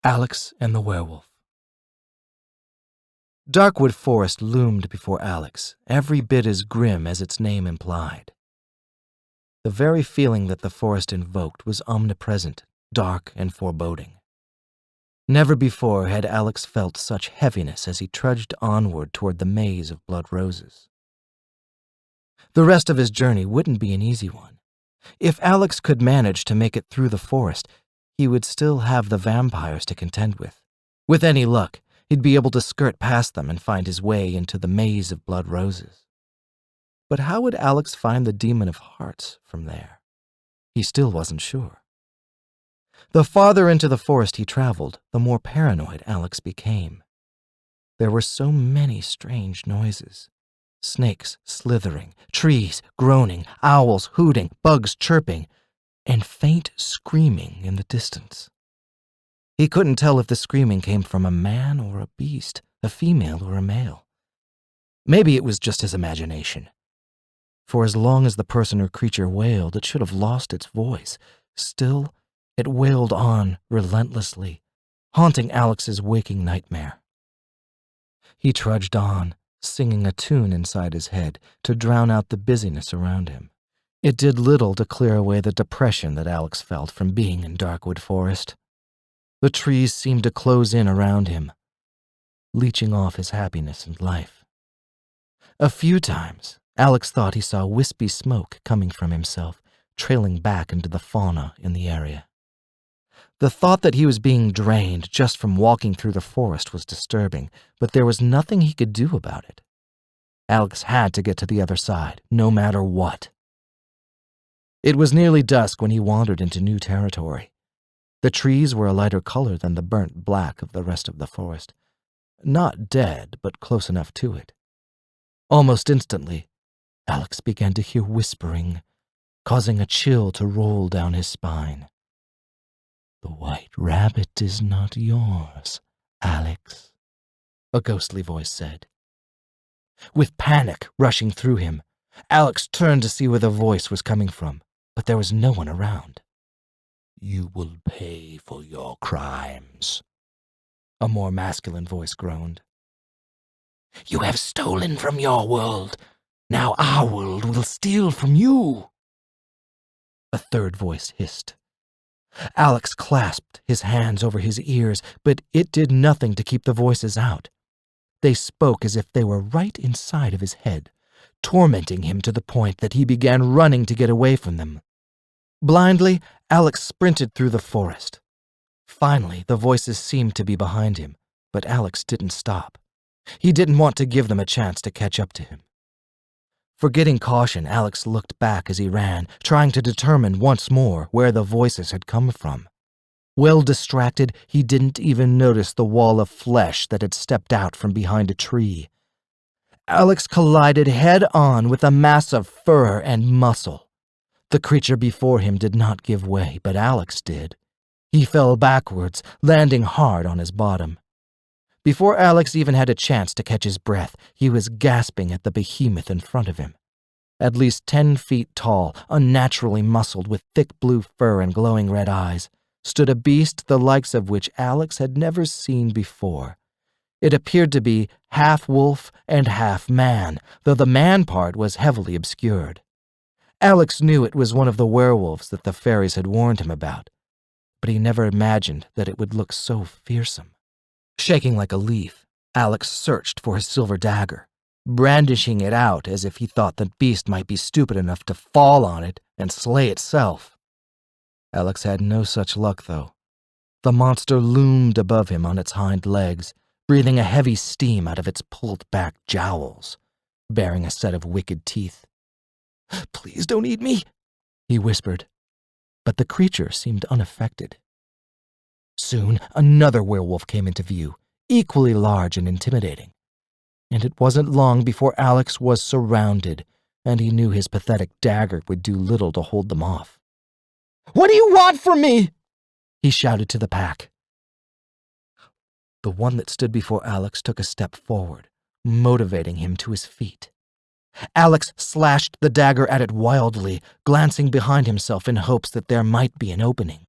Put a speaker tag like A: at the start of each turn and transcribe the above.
A: Alex and the Werewolf. Darkwood Forest loomed before Alex, every bit as grim as its name implied. The very feeling that the forest invoked was omnipresent, dark and foreboding. Never before had Alex felt such heaviness as he trudged onward toward the maze of blood roses. The rest of his journey wouldn't be an easy one. If Alex could manage to make it through the forest, he would still have the vampires to contend with. With any luck, he'd be able to skirt past them and find his way into the maze of blood roses. But how would Alex find the Demon of Hearts from there? He still wasn't sure. The farther into the forest he traveled, the more paranoid Alex became. There were so many strange noises. Snakes slithering, trees groaning, owls hooting, bugs chirping, and faint screaming in the distance. He couldn't tell if the screaming came from a man or a beast, a female or a male. Maybe it was just his imagination. For as long as the person or creature wailed, it should have lost its voice. Still, it wailed on relentlessly, haunting Alex's waking nightmare. He trudged on, singing a tune inside his head to drown out the busyness around him. It did little to clear away the depression that Alex felt from being in Darkwood Forest. The trees seemed to close in around him, leeching off his happiness and life. A few times, Alex thought he saw wispy smoke coming from himself, trailing back into the fauna in the area. The thought that he was being drained just from walking through the forest was disturbing, but there was nothing he could do about it. Alex had to get to the other side, no matter what. It was nearly dusk when he wandered into new territory. The trees were a lighter color than the burnt black of the rest of the forest. Not dead, but close enough to it. Almost instantly, Alex began to hear whispering, causing a chill to roll down his spine. "The white rabbit is not yours, Alex," a ghostly voice said. With panic rushing through him, Alex turned to see where the voice was coming from, but there was no one around. "You will pay for your crimes," a more masculine voice groaned. "You have stolen from your world. Now our world will steal from you," a third voice hissed. Alex clasped his hands over his ears, but it did nothing to keep the voices out. They spoke as if they were right inside of his head, tormenting him to the point that he began running to get away from them. Blindly, Alex sprinted through the forest. Finally, the voices seemed to be behind him, but Alex didn't stop. He didn't want to give them a chance to catch up to him. Forgetting caution, Alex looked back as he ran, trying to determine once more where the voices had come from. Well distracted, he didn't even notice the wall of flesh that had stepped out from behind a tree. Alex collided head-on with a mass of fur and muscle. The creature before him did not give way, but Alex did. He fell backwards, landing hard on his bottom. Before Alex even had a chance to catch his breath, he was gasping at the behemoth in front of him. At least 10 feet tall, unnaturally muscled with thick blue fur and glowing red eyes, stood a beast the likes of which Alex had never seen before. It appeared to be half wolf and half man, though the man part was heavily obscured. Alex knew it was one of the werewolves that the fairies had warned him about, but he never imagined that it would look so fearsome. Shaking like a leaf, Alex searched for his silver dagger, brandishing it out as if he thought the beast might be stupid enough to fall on it and slay itself. Alex had no such luck, though. The monster loomed above him on its hind legs, breathing a heavy steam out of its pulled-back jowls, bearing a set of wicked teeth. "Please don't eat me," he whispered, but the creature seemed unaffected. Soon, another werewolf came into view, equally large and intimidating. And it wasn't long before Alex was surrounded, and he knew his pathetic dagger would do little to hold them off. "What do you want from me?" he shouted to the pack. The one that stood before Alex took a step forward, motivating him to his feet. Alex slashed the dagger at it wildly, glancing behind himself in hopes that there might be an opening.